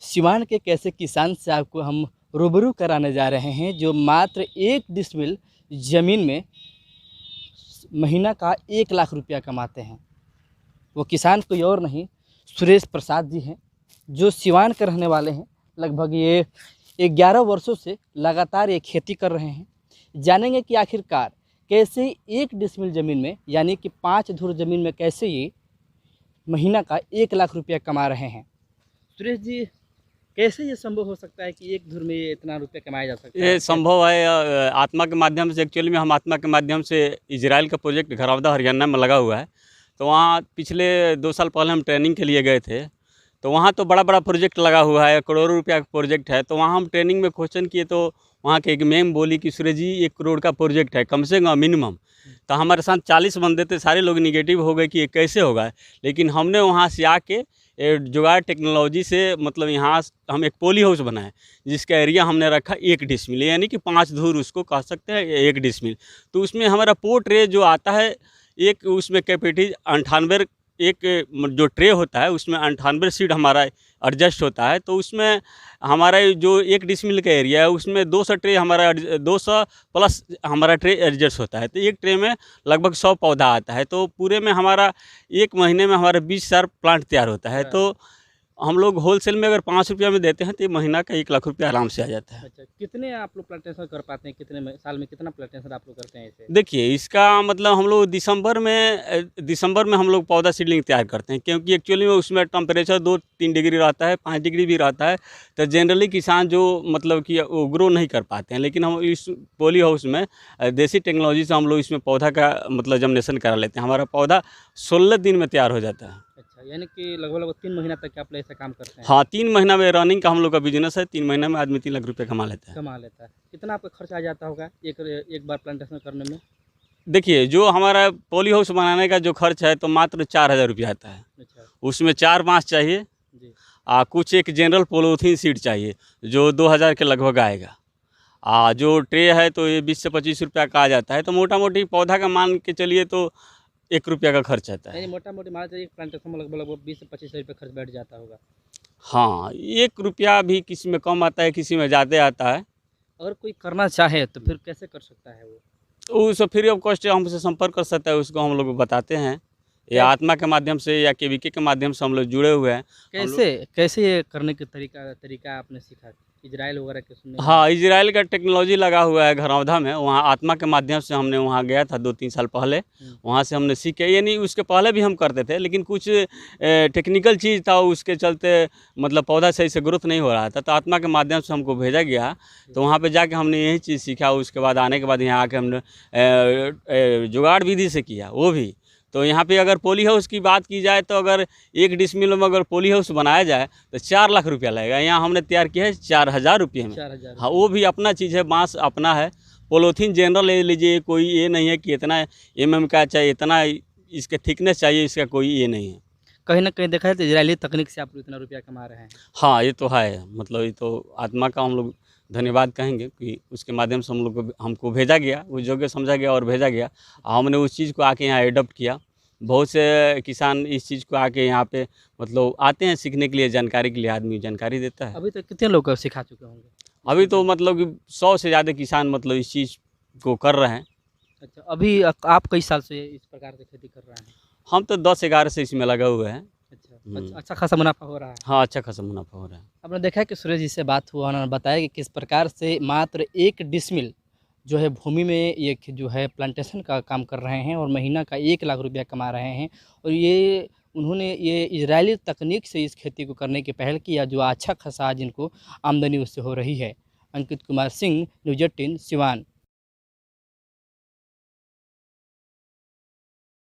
सिवान के एक ऐसे किसान से आपको हम रूबरू कराने जा रहे हैं जो मात्र 1 डिसमिल ज़मीन में महीना का 1 लाख रुपया कमाते हैं। वो किसान कोई और नहीं, सुरेश प्रसाद जी हैं, जो सिवान के रहने वाले हैं। लगभग ये 11 वर्षों से लगातार ये खेती कर रहे हैं। जानेंगे कि आखिरकार कैसे 1 डिसमिल ज़मीन में यानी कि 5 धुर ज़मीन में कैसे ये महीना का 1 लाख रुपया कमा रहे हैं। सुरेश जी, कैसे ये संभव हो सकता है कि 1 धुर में ये इतना रुपया कमाया जा सकता है? ये संभव है आत्मा के माध्यम से। एक्चुअली में हम आत्मा के माध्यम से इजराइल का प्रोजेक्ट घरौदा हरियाणा में लगा हुआ है। तो वहाँ पिछले 2 साल पहले हम ट्रेनिंग के लिए गए थे। तो वहाँ तो बड़ा बड़ा प्रोजेक्ट लगा हुआ है, करोड़ों रुपया का प्रोजेक्ट है। तो वहाँ हम ट्रेनिंग में क्वेश्चन किए तो वहाँ के एक मैम बोली कि सुरेश जी 1 करोड़ का प्रोजेक्ट है कम से कम मिनिमम। तो हमारे साथ 40 बंदे थे, सारे लोग निगेटिव हो गए कि ये कैसे होगा। लेकिन हमने वहाँ से आके जुगाड़ टेक्नोलॉजी से मतलब यहाँ हम एक पोली हाउस बनाए जिसका एरिया हमने रखा 1 डिसमिल, यानी कि 5 धूर उसको कह सकते हैं 1 डिसमिल। तो उसमें हमारा पोर्ट ट्रे जो आता है, एक उसमें कैपेसिटी 98, एक जो ट्रे होता है उसमें 98 सीट हमारा एडजस्ट होता है। तो उसमें हमारा जो 1 डिसमिल का एरिया है उसमें 200 ट्रे हमारा 200 प्लस हमारा ट्रे एडजस्ट होता है। तो एक ट्रे में लगभग 100 पौधा आता है। तो पूरे में हमारा 1 महीने में हमारा 20,000 प्लांट तैयार होता है। तो हम लोग होलसेल में अगर 5 रुपया में देते हैं तो ये महीना का 1 लाख रुपया आराम से आ जाता है। अच्छा, कितने आप लोग प्लांटेशन कर पाते हैं? कितने साल में कितना प्लांटेशन आप लोग करते हैं ऐसे? देखिए, इसका मतलब हम लोग दिसंबर में हम लोग पौधा सीडलिंग तैयार करते हैं, क्योंकि एक्चुअली में उसमें टेम्परेचर 2-3 डिग्री रहता है, 5 डिग्री भी रहता है। तो जनरली किसान जो मतलब कि वो ग्रो नहीं कर पाते हैं। लेकिन हम इस पॉली हाउस में देसी टेक्नोलॉजी से हम लोग इसमें पौधा का मतलब जर्मिनेशन करा लेते हैं। हमारा पौधा 16 दिन में तैयार हो जाता है। अच्छा, यानी कि लगभग 3 महीना तक आप लोग ऐसा काम करते हैं? हाँ, 3 महीना में रनिंग का हम लोग का बिजनेस है। 3 महीने में आदमी 3 लाख रुपये कमा लेता है। कमा लेता है। कितना आपका खर्च आ जाता होगा एक बार प्लांटेशन करने में? देखिए, जो हमारा पॉली हाउस बनाने का जो खर्च है तो मात्र 4,000 रुपया आता है। अच्छा उसमें 4 बाँस चाहिए, जी। कुछ एक जनरल पॉलीथीन शीट चाहिए जो 2,000 के लगभग आएगा। जो ट्रे है तो ये 20 से 25 रुपया का आ जाता है। तो मोटा मोटी पौधा का मान के चलिए तो 1 रुपया का खर्च आता है। यानी मोटा मोटी मान लीजिए एक प्लांटेशन में लगभग 20 से 25 रुपये खर्च बैठ जाता होगा। हाँ, 1 रुपया भी किसी में कम आता है, किसी में ज़्यादा आता है। अगर कोई करना चाहे तो फिर कैसे कर सकता है वो? तो उस फ्री ऑफ कॉस्ट हमसे संपर्क कर सकता है, उसको हम लोग बताते हैं। या आत्मा के माध्यम से या केवीके के माध्यम से हम लोग जुड़े हुए हैं। कैसे ये करने के तरीका आपने सीखा? इजराइल वगैरह के सुनने में? हाँ, इजराइल का टेक्नोलॉजी लगा हुआ है घरौदा में। वहाँ आत्मा के माध्यम से हमने वहाँ गया था 2-3 साल पहले। वहाँ से हमने सीखे, यानी उसके पहले भी हम करते थे, लेकिन कुछ टेक्निकल चीज़ था, उसके चलते मतलब पौधा सही से ग्रोथ नहीं हो रहा था। तो आत्मा के माध्यम से हमको भेजा गया। तो वहाँ पे जाके हमने यही चीज़ सीखा। उसके बाद आने के बाद यहाँ आके हमने जुगाड़ विधि से किया वो भी। तो यहाँ पे अगर पॉली हाउस की बात की जाए तो अगर 1 डिसमिल में अगर पॉली हाउस बनाया जाए तो 4 लाख रुपया लगेगा। यहाँ हमने तैयार किया है 4,000 रुपये में। 4,000? हाँ, वो भी अपना चीज़ है, बाँस अपना है। पॉलीथीन जनरल ले लीजिए, कोई ये नहीं है कि इतना mm का चाहिए, इतना इसका थिकनेस चाहिए, इसका कोई ये नहीं है। कहीं ना कहीं देखा है तो इजरायली तकनीक से आप लोग इतना रुपया कमा रहे हैं। हाँ, ये तो है। मतलब ये तो आत्मा का हम लोग धन्यवाद कहेंगे कि उसके माध्यम से हम लोग को हमको भेजा गया, उस योग्य समझा गया और भेजा गया। हमने उस चीज़ को आके यहाँ एडॉप्ट किया। बहुत से किसान इस चीज़ को आके यहाँ पे मतलब आते हैं सीखने के लिए, जानकारी के लिए आदमी जानकारी देता है। अभी तक कितने लोग को सिखा चुके होंगे? अभी तो मतलब कि 100 से ज़्यादा किसान मतलब इस चीज़ को कर रहे हैं। अच्छा, अभी आप कई साल से इस प्रकार से खेती कर रहे हैं? हम तो 10-11 से इसमें लगे हुए हैं। अच्छा खासा मुनाफा हो रहा है? हाँ, अच्छा खासा मुनाफा हो रहा है। आपने देखा कि सुरेश जी से बात हुआ, उन्होंने बताया कि किस प्रकार से मात्र 1 डिसमिल जो है भूमि में ये जो है प्लांटेशन का काम कर रहे हैं और महीना का 1 लाख रुपया कमा रहे हैं। और ये उन्होंने ये इजरायली तकनीक से इस खेती को करने की पहल किया, जो अच्छा खासा आज इनको आमदनी उससे हो रही है। अंकित कुमार सिंह, न्यूज़ 18 सिवान।